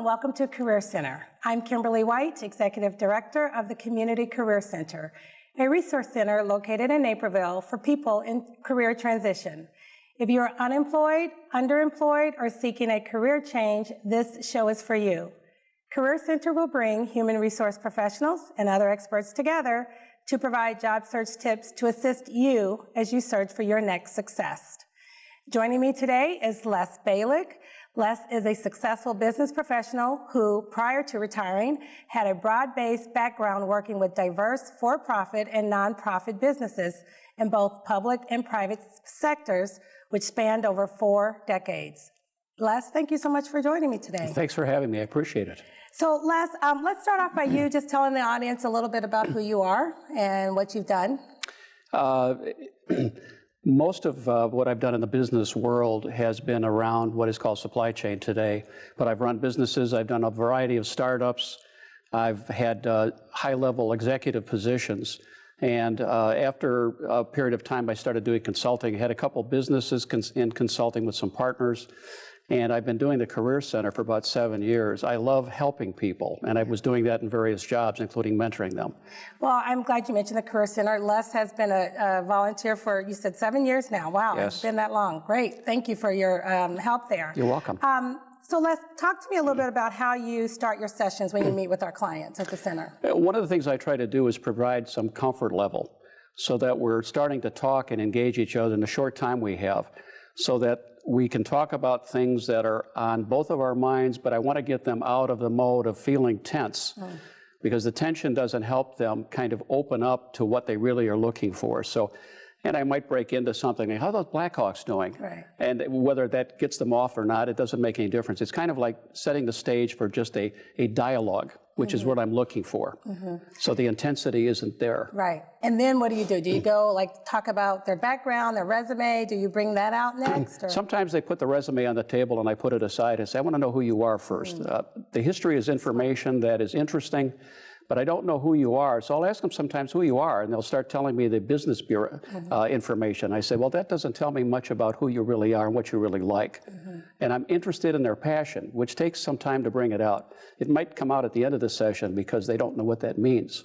and welcome to Career Center. I'm Kimberly White, Executive Director of the Community Career Center, a resource center located in Naperville for people in career transition. If you are unemployed, underemployed, or seeking a career change, this show is for you. Career Center will bring human resource professionals and other experts together to provide job search tips to assist you as you search for your next success. Joining me today is Les Balick. Les is a successful business professional who, prior to retiring, had a broad-based background working with diverse for-profit and nonprofit businesses in both public and private sectors, which spanned over 4 decades. Les, thank you so much for joining me today. Thanks for having me. I appreciate it. So, Les, let's start off by you just telling the audience a little bit about who you are and what you've done. Most of what I've done in the business world has been around what is called supply chain today. But I've run businesses, I've done a variety of startups, I've had high-level executive positions. And after a period of time, I started doing consulting. I had a couple businesses in consulting with some partners. And I've been doing the Career Center for about 7 years. I love helping people, and I was doing that in various jobs, including mentoring them. Well, I'm glad you mentioned the Career Center. Les has been a volunteer for, you said, 7 years now. Wow, yes. It's been that long. Great. Thank you for your help there. You're welcome. So Les, talk to me a little bit about how you start your sessions when you meet with our clients at the center. One of the things I try to do is provide some comfort level so that we're starting to talk and engage each other in the short time we have, so that we can talk about things that are on both of our minds, but I want to get them out of the mode of feeling tense, because the tension doesn't help them kind of open up to what they really are looking for. So, and I might break into something like, how are those Blackhawks doing? Right. And whether that gets them off or not, it doesn't make any difference. It's kind of like setting the stage for just a dialogue, which is what I'm looking for. So the intensity isn't there. Right. And then what do? Do you go like talk about their background, their resume? Do you bring that out next? Or? Sometimes they put the resume on the table and I put it aside and say, I want to know who you are first. The history is information that is interesting, but I don't know who you are. So I'll ask them sometimes who you are, and they'll start telling me the business bureau information. I say, well, that doesn't tell me much about who you really are and what you really like. And I'm interested in their passion, which takes some time to bring it out. It might come out at the end of the session because they don't know what that means.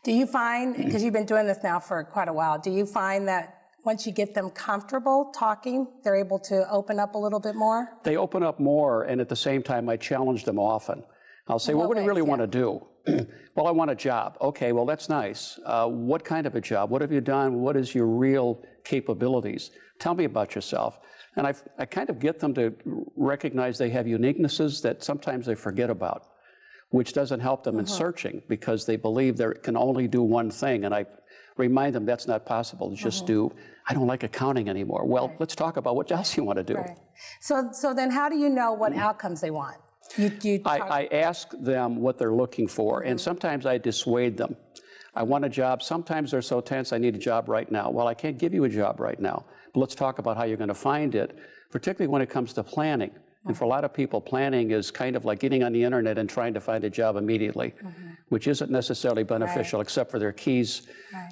Do you find, because you've been doing this now for quite a while, do you find that once you get them comfortable talking, they're able to open up a little bit more? They open up more, and at the same time, I challenge them often. I'll say, well, what do you really want to do? Well, I want a job. Okay, well, that's nice. What kind of a job? What have you done? What is your real capabilities? Tell me about yourself. And I kind of get them to recognize they have uniquenesses that sometimes they forget about, which doesn't help them in searching because they believe they can only do one thing. And I remind them that's not possible. Just do, I don't like accounting anymore. Well, let's talk about what else you want to do. Right. So then how do you know what outcomes they want? I ask them what they're looking for, and sometimes I dissuade them. I want a job. Sometimes they're so tense, I need a job right now. Well, I can't give you a job right now, but let's talk about how you're going to find it, particularly when it comes to planning. And for a lot of people, planning is kind of like getting on the internet and trying to find a job immediately, which isn't necessarily beneficial except for their keys,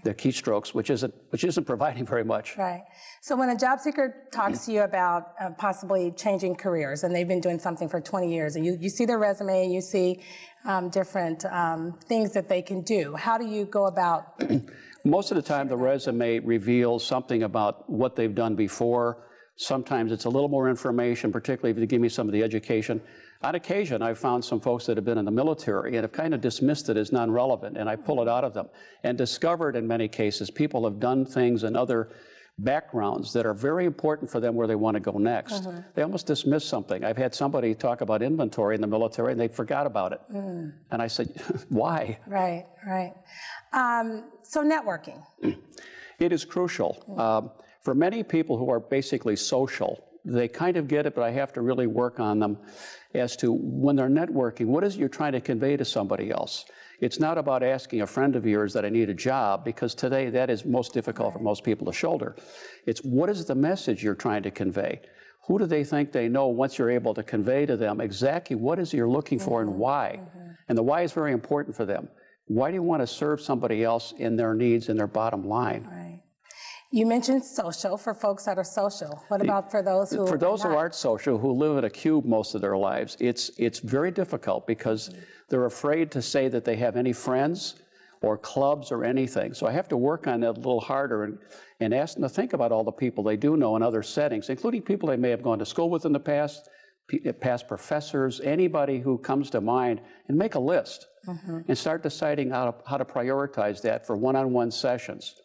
their keystrokes, which isn't providing very much. Right. So when a job seeker talks to you about possibly changing careers, and they've been doing something for 20 years, and you see their resume and you see different things that they can do, how do you go about? Most of the time, the resume reveals something about what they've done before. Sometimes it's a little more information, particularly if you give me some of the education. On occasion, I've found some folks that have been in the military and have kind of dismissed it as non-relevant, and I pull it out of them. And discovered in many cases, people have done things in other backgrounds that are very important for them where they want to go next. They almost dismiss something. I've had somebody talk about inventory in the military, and they forgot about it. And I said, why? Right, right. So networking. It is crucial. For many people who are basically social, they kind of get it, but I have to really work on them as to when they're networking, what is it you're trying to convey to somebody else? It's not about asking a friend of yours that I need a job, because today that is most difficult for most people to shoulder. It's what is the message you're trying to convey? Who do they think they know once you're able to convey to them exactly what is it you're looking for and why? And the why is very important for them. Why do you want to serve somebody else in their needs and their bottom line? Right. You mentioned social for folks that are social. What about for those who For those are who not? aren't social, who live in a cube most of their lives, it's very difficult because they're afraid to say that they have any friends or clubs or anything. So I have to work on that a little harder and ask them to think about all the people they do know in other settings, including people they may have gone to school with in the past, past professors, anybody who comes to mind, and make a list and start deciding how to prioritize that for one-on-one sessions.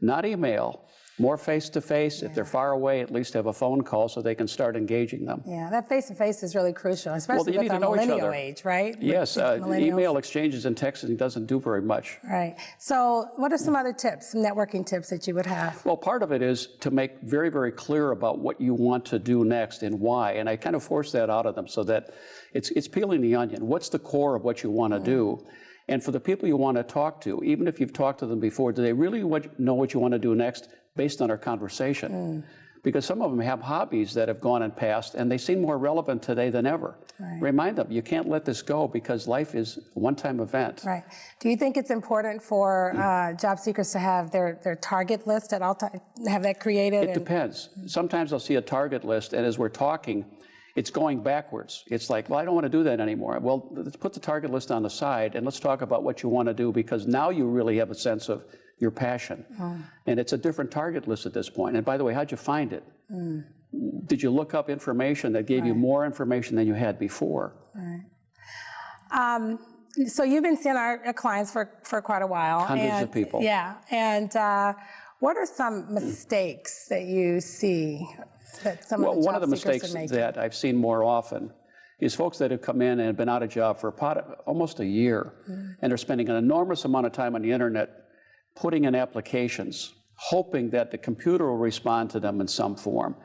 Not email, more face-to-face. If they're far away, at least have a phone call so they can start engaging them. Yeah, that face-to-face is really crucial, especially you with need our to know each millennial other. age, right? Yes, Millennials. email exchanges and texting doesn't do very much. Right. So what are some other tips, some networking tips that you would have? Well, part of it is to make very, very clear about what you want to do next and why. And I kind of force that out of them so that it's peeling the onion. What's the core of what you want to do? And for the people you want to talk to, even if you've talked to them before, do they really know what you want to do next based on our conversation? Because some of them have hobbies that have gone and passed, and they seem more relevant today than ever. Right. Remind them, you can't let this go because life is a one-time event. Right. Do you think it's important for job seekers to have their target list at all times, have that created? It depends. Sometimes I'll see a target list, and as we're talking, it's going backwards. It's like, well, I don't want to do that anymore. Well, let's put the target list on the side, and let's talk about what you want to do, because now you really have a sense of your passion. And it's a different target list at this point. And by the way, how'd you find it? Did you look up information that gave you more information than you had before? Right. So you've been seeing our clients for quite a while. Hundreds of people. Yeah. And what are some mistakes that you see that some of the one of the job seekers mistakes are making? that I've seen more often is folks that have come in and have been out of job for almost a year, and are spending an enormous amount of time on the internet putting in applications, hoping that the computer will respond to them in some form.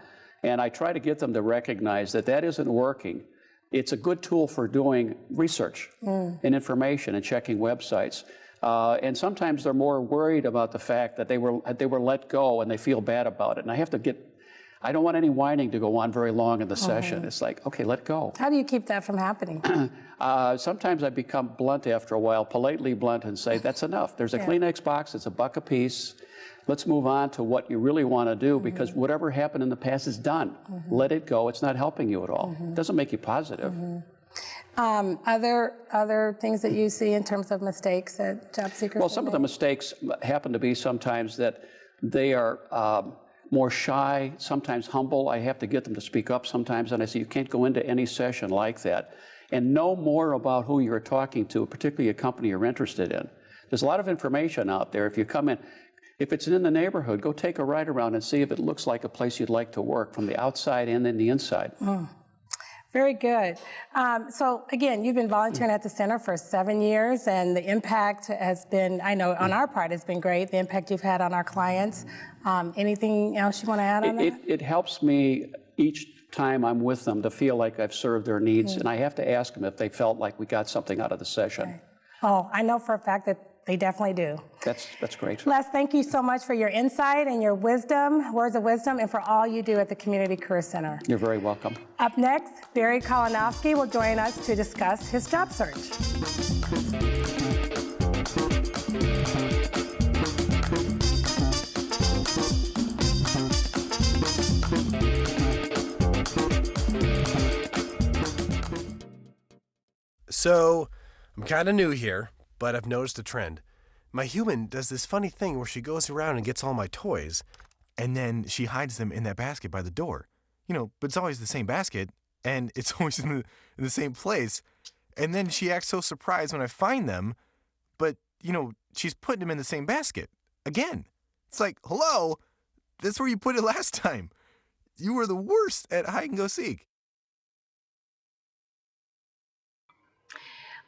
And I try to get them to recognize that that isn't working. It's a good tool for doing research and information and checking websites. And sometimes they're more worried about the fact that they were let go and they feel bad about it. And I don't want any whining to go on very long in the session. It's like, okay, let go. How do you keep that from happening? Sometimes I become blunt after a while, politely blunt, and say, that's enough. There's a Kleenex box, it's $1 a piece. Let's move on to what you really want to do, because whatever happened in the past is done. Let it go. It's not helping you at all. It doesn't make you positive. Other things that you see in terms of mistakes that job seekers Well, some of the mistakes happen to be sometimes that they are more shy, sometimes humble. I have to get them to speak up sometimes, and I say, you can't go into any session like that. And know more about who you're talking to, particularly a company you're interested in. There's a lot of information out there. If you come in, if it's in the neighborhood, go take a ride around and see if it looks like a place you'd like to work from the outside and then the inside. Very good. So again, you've been volunteering at the center for 7 years, and the impact has been, I know on our part, has been great, the impact you've had on our clients. Anything else you want to add on that? It helps me each time I'm with them to feel like I've served their needs, and I have to ask them if they felt like we got something out of the session. Right. Oh, I know for a fact that they definitely do. That's great. Les, thank you so much for your insight and your wisdom, words of wisdom, and for all you do at the Community Career Center. You're very welcome. Up next, Barry Kalinowski will join us to discuss his job search. So, I'm kind of new here, but I've noticed a trend. My human does this funny thing where she goes around and gets all my toys, and then she hides them in that basket by the door. But it's always the same basket, and it's always in the same place. And then she acts so surprised when I find them, but, she's putting them in the same basket. Again. It's like, hello? That's where you put it last time. You were the worst at hide and go seek.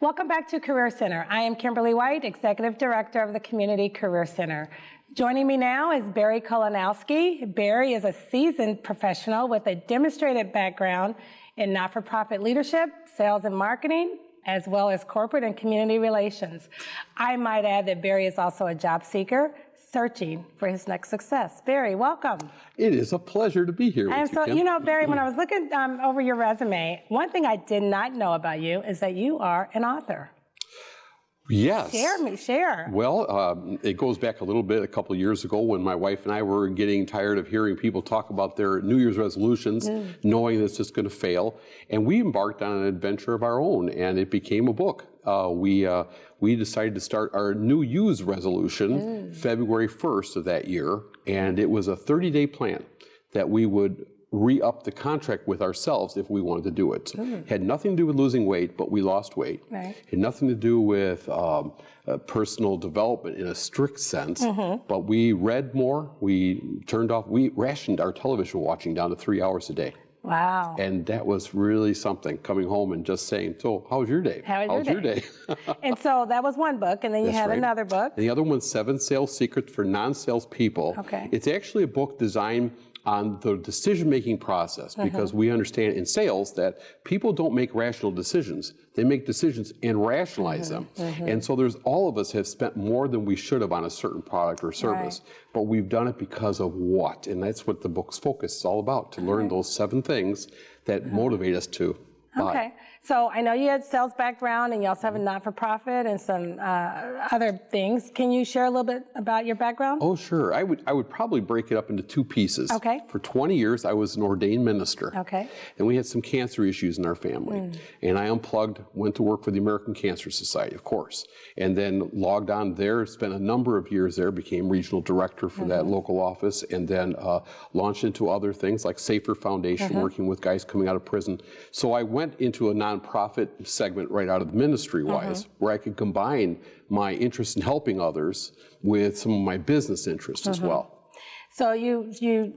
Welcome back to Career Center. I am Kimberly White, Executive Director of the Community Career Center. Joining me now is Barry Kalinowski. Barry is a seasoned professional with a demonstrated background in not-for-profit leadership, sales and marketing, as well as corporate and community relations. I might add that Barry is also a job seeker searching for his next success. Barry, welcome. It is a pleasure to be here with you, Kim. Barry, when I was looking over your resume, one thing I did not know about you is that you are an author. Yes. Share. Well, it goes back a little bit, a couple of years ago when my wife and I were getting tired of hearing people talk about their New Year's resolutions, knowing it's just going to fail. And we embarked on an adventure of our own, and it became a book. We decided to start our New Year's resolution February 1st of that year, and it was a 30-day plan that we would re-up the contract with ourselves if we wanted to do it. Had nothing to do with losing weight, but we lost weight. Right. Had nothing to do with personal development in a strict sense, but we read more, we rationed our television watching down to 3 hours a day. Wow. And that was really something, coming home and just saying, so how was your day? How's your day? And so that was one book, and then you had another book. And the other one's 7 Sales Secrets for Non-Sales People. Okay. It's actually a book designed on the decision-making process, because we understand in sales that people don't make rational decisions. They make decisions and rationalize them. And so all of us have spent more than we should have on a certain product or service, but we've done it because of what? And that's what the book's focus is all about, to learn those 7 things that motivate us to buy. Okay. So I know you had sales background, and you also have a not-for-profit and some other things. Can you share a little bit about your background? Oh, sure. I would probably break it up into 2 pieces. Okay. For 20 years, I was an ordained minister. Okay. And we had some cancer issues in our family. And I unplugged, went to work for the American Cancer Society, of course, and then logged on there, spent a number of years there, became regional director for that local office, and then launched into other things like Safer Foundation, working with guys coming out of prison. So I went into a nonprofit segment right out of ministry-wise, where I could combine my interest in helping others with some of my business interests as well. So you've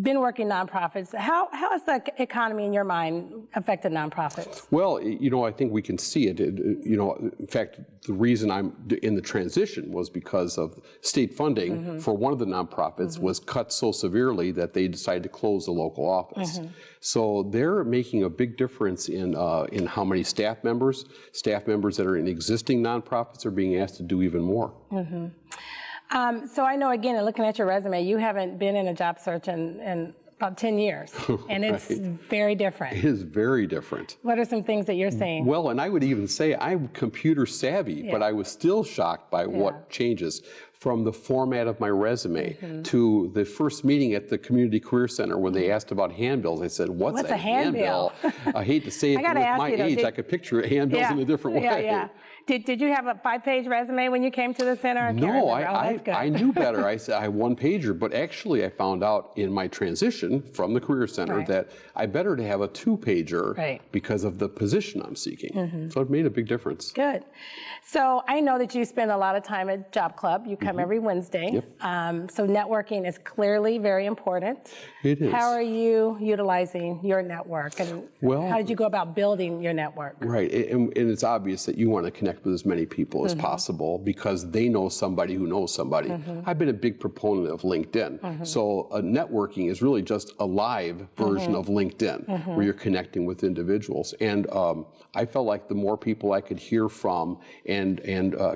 been working nonprofits. How has the economy in your mind affected nonprofits? Well, I think we can see it. In fact, the reason I'm in the transition was because of state funding for one of the nonprofits was cut so severely that they decided to close the local office. So they're making a big difference in how many staff members that are in existing nonprofits are being asked to do even more. So I know, again, looking at your resume, you haven't been in a job search in about 10 years, and it's very different. It is very different. What are some things that you're seeing? Well, and I would even say I'm computer savvy, but I was still shocked by what changes from the format of my resume to the first meeting at the Community Career Center when they asked about handbills. I said, what's a handbill? I hate to say it, but with my age, I could picture handbills in a different way. Did you have a 5-page resume when you came to the center? No, I knew better. I said I had 1-pager, but actually I found out in my transition from the Career Center that I better to have a 2-pager because of the position I'm seeking. So it made a big difference. Good. So I know that you spend a lot of time at Job Club. You come every Wednesday. So networking is clearly very important. It is. How are you utilizing your network, and how did you go about building your network? Right, and it's obvious that you want to connect with as many people as possible because they know somebody who knows somebody. I've been a big proponent of LinkedIn. So networking is really just a live version of LinkedIn where you're connecting with individuals. And I felt like the more people I could hear from and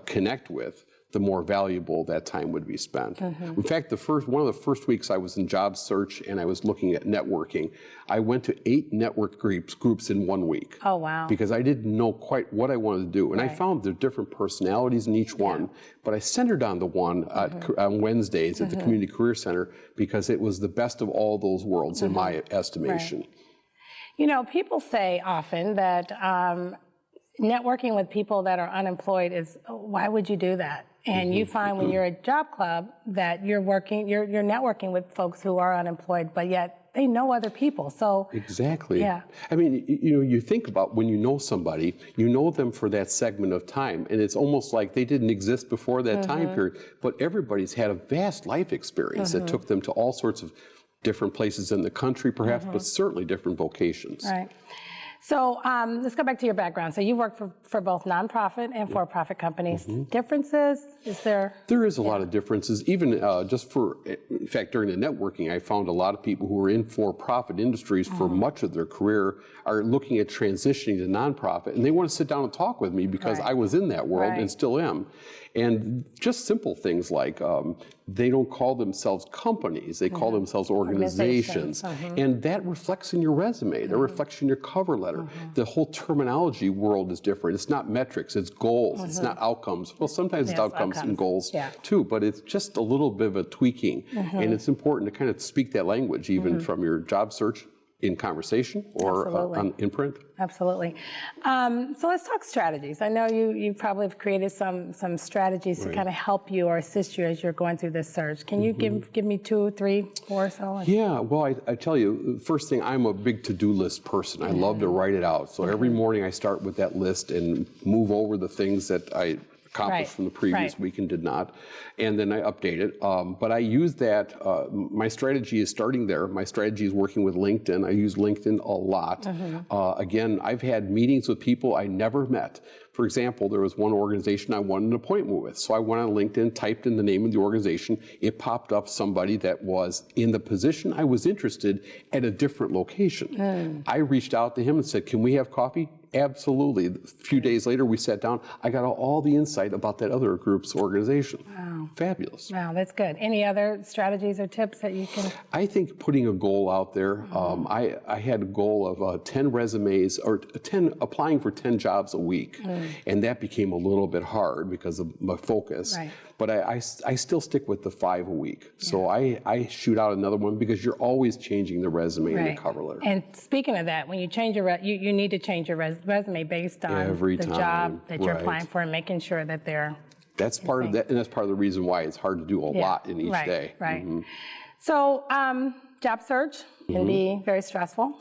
connect with, the more valuable that time would be spent. In fact, one of the first weeks I was in job search and I was looking at networking, I went to 8 network groups in 1 week. Oh, wow. Because I didn't know quite what I wanted to do. And I found there are different personalities in each one, but I centered on the one on Wednesdays at the Community Career Center because it was the best of all those worlds in my estimation. You know, people say often that networking with people that are unemployed is, why would you do that? And you find when you're at Job Club that you're networking with folks who are unemployed, but yet they know other people. So exactly. Yeah. I mean, you think about when you know somebody, you know them for that segment of time, and it's almost like they didn't exist before that time period. But everybody's had a vast life experience that took them to all sorts of different places in the country, perhaps, but certainly different vocations. Right. So let's go back to your background. So you work for both nonprofit and for-profit companies. Differences? Is there? There is a lot of differences. Even in fact, during the networking, I found a lot of people who are in for-profit industries for much of their career are looking at transitioning to nonprofit, and they want to sit down and talk with me because I was in that world and still am. And just simple things like they don't call themselves companies, they call themselves organizations. And that reflects in your resume, that reflects in your cover letter. The whole terminology world is different. It's not metrics, it's goals, it's not outcomes. Well, sometimes it's outcomes and goals too, but it's just a little bit of a tweaking. And it's important to kind of speak that language even from your job search in conversation or in print. Absolutely. So let's talk strategies. I know you probably have created some strategies to kind of help you or assist you as you're going through this search. Can you give me 2, 3, 4 or so? Yeah, well, I tell you, first thing, I'm a big to-do list person. I love to write it out. So every morning I start with that list and move over the things that I accomplished from the previous week and did not, and then I update it. But I use that, my strategy is starting there. My strategy is working with LinkedIn. I use LinkedIn a lot. Again, I've had meetings with people I never met. For example, there was one organization I wanted an appointment with. So I went on LinkedIn, typed in the name of the organization. It popped up somebody that was in the position I was interested at a different location. I reached out to him and said, can we have coffee? Absolutely. A few days later, we sat down. I got all the insight about that other group's organization. Wow. Fabulous. Wow, that's good. Any other strategies or tips that you can? I think putting a goal out there. I had a goal of 10 resumes or applying for 10 jobs a week. And that became a little bit hard because of my focus. But I still stick with the 5 a week. So I shoot out another one because you're always changing the resume and the cover letter. And speaking of that, when you change your you need to change your resume based on the job that you're applying for and making sure that they're. That's part of that, and that's part of the reason why it's hard to do a lot in each day. So job search can be very stressful.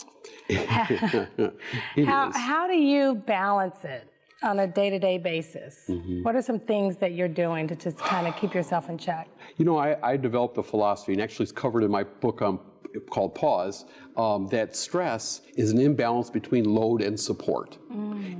How do you balance it on a day-to-day basis? What are some things that you're doing to just kind of keep yourself in check? You know, I developed a philosophy, and actually it's covered in my book called Pause, that stress is an imbalance between load and support.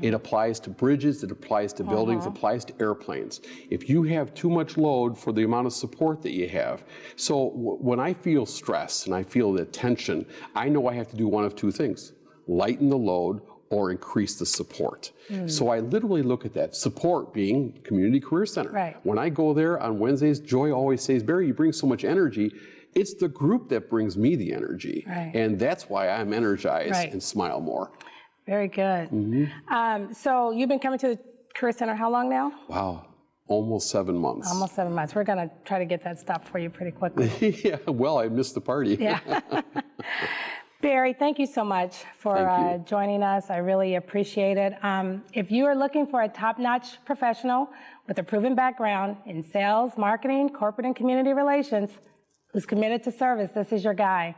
It applies to bridges, it applies to buildings, it applies to airplanes. If you have too much load for the amount of support that you have. So when I feel stress and I feel the tension, I know I have to do one of 2 things: lighten the load or increase the support. So I literally look at that. Support being Community Career Center. When I go there on Wednesdays, Joy always says, Barry, you bring so much energy. It's the group that brings me the energy. And that's why I'm energized and smile more. Very good. So you've been coming to the Career Center how long now? Wow, almost 7 months. Almost 7 months. We're going to try to get that stopped for you pretty quickly. Yeah, well, I missed the party. Barry, thank you so much for joining us. I really appreciate it. If you are looking for a top-notch professional with a proven background in sales, marketing, corporate and community relations, who's committed to service, this is your guy.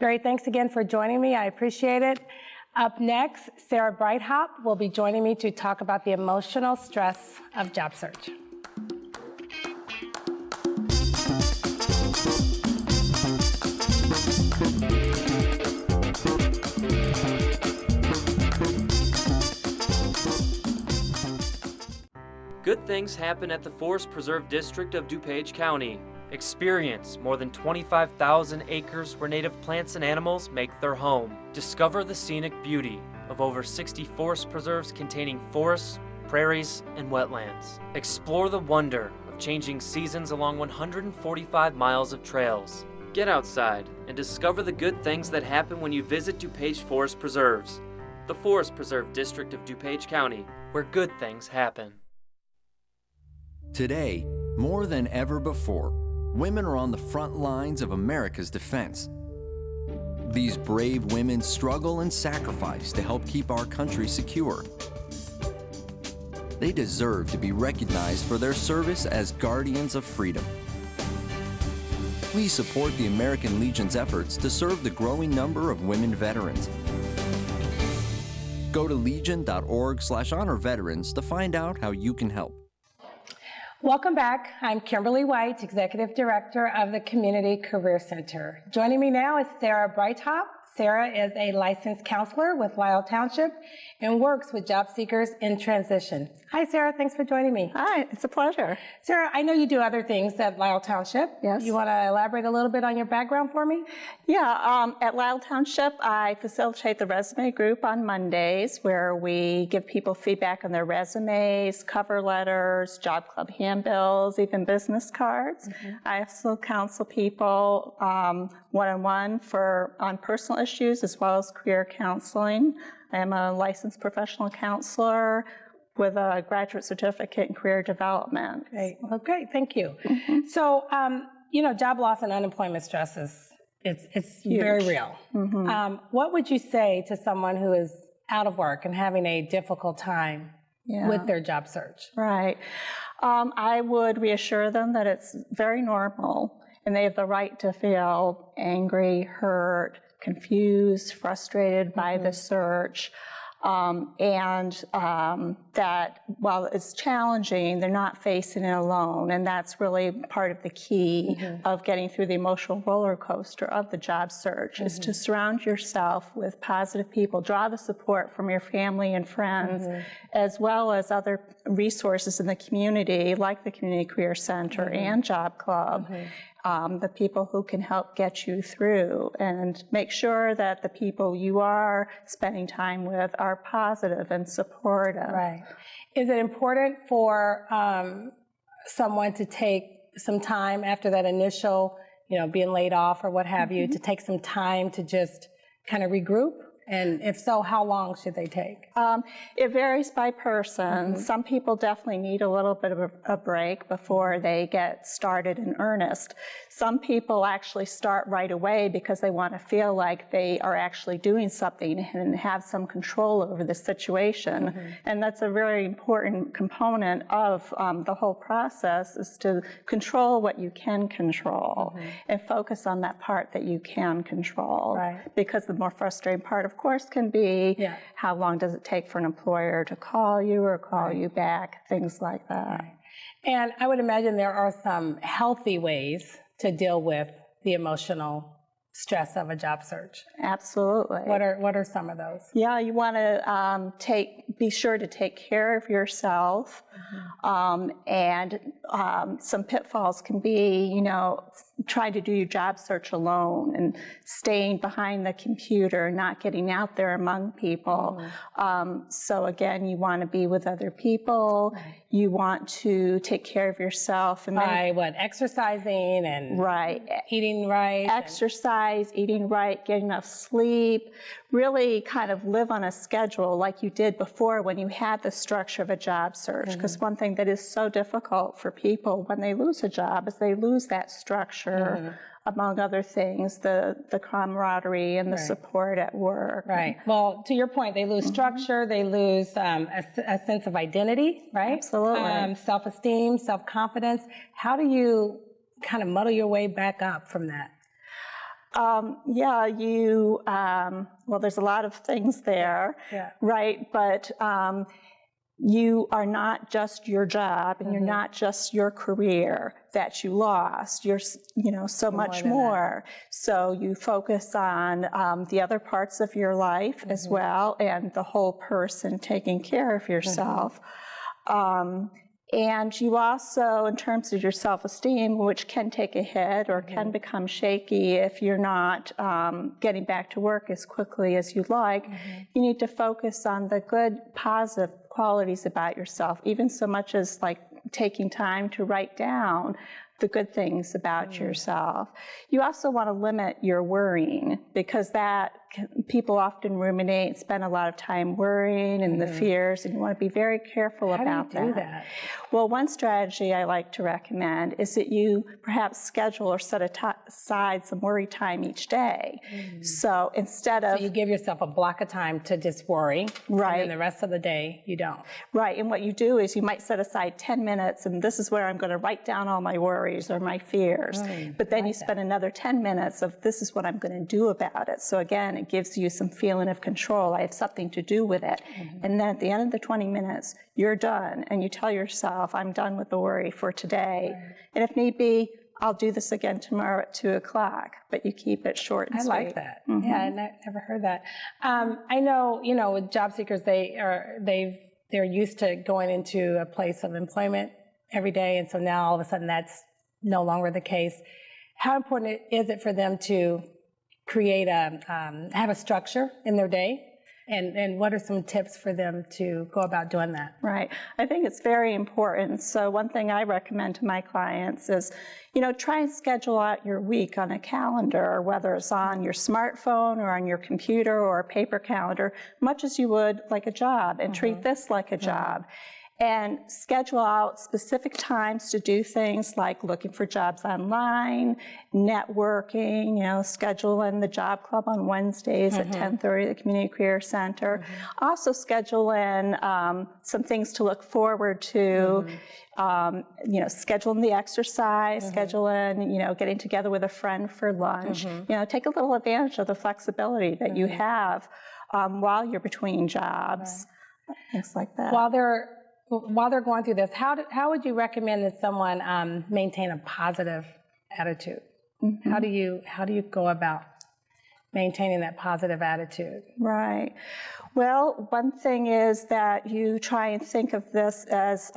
Barry, thanks again for joining me. I appreciate it. Up next, Sarah Breithaupt will be joining me to talk about the emotional stress of job search. Good things happen at the Forest Preserve District of DuPage County. Experience more than 25,000 acres where native plants and animals make their home. Discover the scenic beauty of over 60 forest preserves containing forests, prairies, and wetlands. Explore the wonder of changing seasons along 145 miles of trails. Get outside and discover the good things that happen when you visit DuPage Forest Preserves. The Forest Preserve District of DuPage County, where good things happen. Today, more than ever before, women are on the front lines of America's defense. These brave women struggle and sacrifice to help keep our country secure. They deserve to be recognized for their service as guardians of freedom. Please support the American Legion's efforts to serve the growing number of women veterans. Go to legion.org/honor-veterans to find out how you can help. Welcome back. I'm Kimberly White, Executive Director of the Community Career Center. Joining me now is Sarah Breithaupt. Sarah is a licensed counselor with Lyle Township and works with job seekers in transition. Hi, Sarah. Thanks for joining me. Hi, it's a pleasure. Sarah, I know you do other things at Lisle Township. Yes. You want to elaborate a little bit on your background for me? Yeah, at Lisle Township, I facilitate the resume group on Mondays, where we give people feedback on their resumes, cover letters, job club handbills, even business cards. I also counsel people one-on-one on personal issues as well as career counseling. I am a licensed professional counselor with a graduate certificate in career development. Great. Well, great. Thank you. So, job loss and unemployment stress it's very real. What would you say to someone who is out of work and having a difficult time with their job search? Right. I would reassure them that it's very normal and they have the right to feel angry, hurt, confused, frustrated by the search. That while it's challenging, they're not facing it alone. And that's really part of the key of getting through the emotional roller coaster of the job search, is to surround yourself with positive people, draw the support from your family and friends, as well as other resources in the community, like the Community Career Center and Job Club. The people who can help get you through, and make sure that the people you are spending time with are positive and supportive. Right. Is it important for someone to take some time after that initial, being laid off or what have you, to take some time to just kind of regroup? And if so, how long should they take? It varies by person. Some people definitely need a little bit of a break before they get started in earnest. Some people actually start right away because they want to feel like they are actually doing something and have some control over the situation. And that's a very important component of the whole process, is to control what you can control and focus on that part that you can control. Right. Because the more frustrating part, of course, can be how long does it take for an employer to call you or call you back, things like that. Right. And I would imagine there are some healthy ways to deal with the emotional stress of a job search. Absolutely. What are some of those? Yeah, you want to be sure to take care of yourself, and some pitfalls can be, trying to do your job search alone and staying behind the computer, not getting out there among people. So again, you want to be with other people. You want to take care of yourself. And by exercising and eating right. Exercise, eating right, getting enough sleep, really kind of live on a schedule like you did before when you had the structure of a job search. Because one thing that is so difficult for people when they lose a job is they lose that structure, among other things, the camaraderie and the support at work. Right. Well, to your point, they lose structure, they lose a sense of identity, right? Absolutely. Self-esteem, self-confidence. How do you kind of muddle your way back up from that? Well, there's a lot of things there, right? But you are not just your job, and you're not just your career that you lost. You're, so much more. So you focus on the other parts of your life as well, and the whole person, taking care of yourself. And you also, in terms of your self-esteem, which can take a hit or can become shaky if you're not getting back to work as quickly as you'd like, you need to focus on the good, positive qualities about yourself, even so much as taking time to write down the good things about yourself. You also want to limit your worrying, because people often ruminate, spend a lot of time worrying and the fears, and you want to be very careful about that. How do you do that? Well, one strategy I like to recommend is that you perhaps schedule or set aside some worry time each day. So instead of... So you give yourself a block of time to just worry, and then the rest of the day you don't. Right, and what you do is you might set aside 10 minutes, and this is where I'm going to write down all my worries or my fears. But then you spend another 10 minutes of this is what I'm going to do about it. So again, it gives you some feeling of control. I have something to do with it. And then at the end of the 20 minutes, you're done, and you tell yourself, I'm done with the worry for today. And if need be, I'll do this again tomorrow at 2 o'clock, but you keep it short and sweet. I like that. Yeah, I never heard that. I know, with job seekers, they've they're used to going into a place of employment every day, and so now all of a sudden that's no longer the case. How important is it for them to create have a structure in their day? And what are some tips for them to go about doing that? Right. I think it's very important. So one thing I recommend to my clients is, try and schedule out your week on a calendar, whether it's on your smartphone or on your computer or a paper calendar, much as you would like a job, and treat this like a job. And schedule out specific times to do things like looking for jobs online, networking, schedule in the job club on Wednesdays at 10:30 at the Community Career Center. Also schedule in some things to look forward to, schedule in the exercise, schedule in, getting together with a friend for lunch. Take a little advantage of the flexibility that you have while you're between jobs, things like that. While they're going through this, how would you recommend that someone maintain a positive attitude? How do you go about maintaining that positive attitude? Right. Well, one thing is that you try and think of this as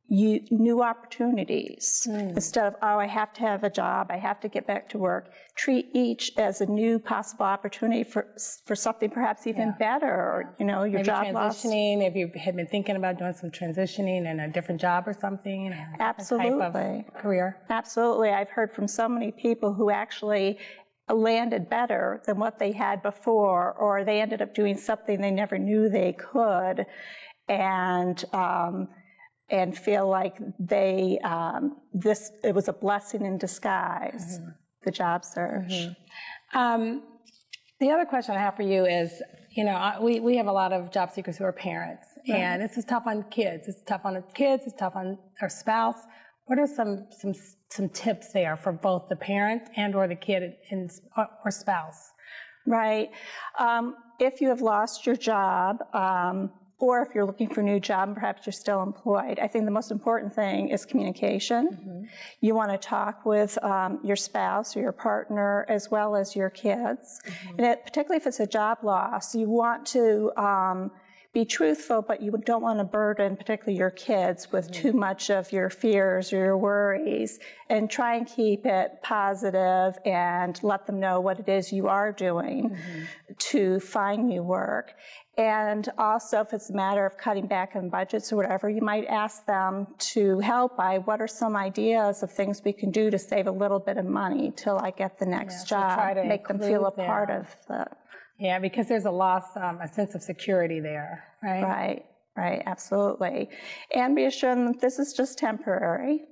new opportunities. Instead of, I have to have a job, I have to get back to work. Treat each as a new possible opportunity for something perhaps even better, or, your Maybe job loss. transitioning, if you had been thinking about doing some transitioning in a different job or something, or Absolutely. a type of career. Absolutely. I've heard from so many people who actually landed better than what they had before, or they ended up doing something they never knew they could, and feel like it was a blessing in disguise, the job search. The other question I have for you is, we have a lot of job seekers who are parents, and this is tough on kids. It's tough on the kids. It's tough on our spouse. What are some tips there for both the parent and/or the kid or spouse? Right. If you have lost your job, or if you're looking for a new job and perhaps you're still employed, I think the most important thing is communication. You want to talk with your spouse or your partner as well as your kids. And particularly if it's a job loss, you want to be truthful, but you don't want to burden particularly your kids with too much of your fears or your worries, and try and keep it positive and let them know what it is you are doing to find new work. And also, if it's a matter of cutting back on budgets or whatever, you might ask them to help by what are some ideas of things we can do to save a little bit of money till I get the next job, try to make them feel a include part them. of the... Yeah, because there's a sense of security there, right? Right, absolutely. And be assured that this is just temporary.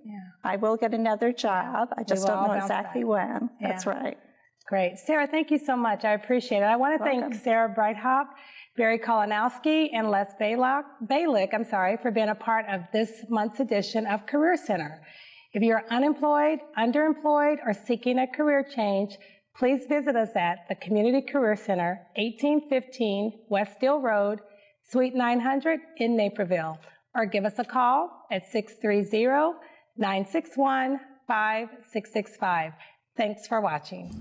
I will get another job. I just don't know exactly when. That's right. Great. Sarah, thank you so much. I appreciate it. I want to thank Sarah Breithaupt, Barry Kolonowski, and Les Balick, for being a part of this month's edition of Career Center. If you're unemployed, underemployed, or seeking a career change, please visit us at the Community Career Center, 1815 West Steel Road, Suite 900 in Naperville, or give us a call at 630-961-5665. Thanks for watching.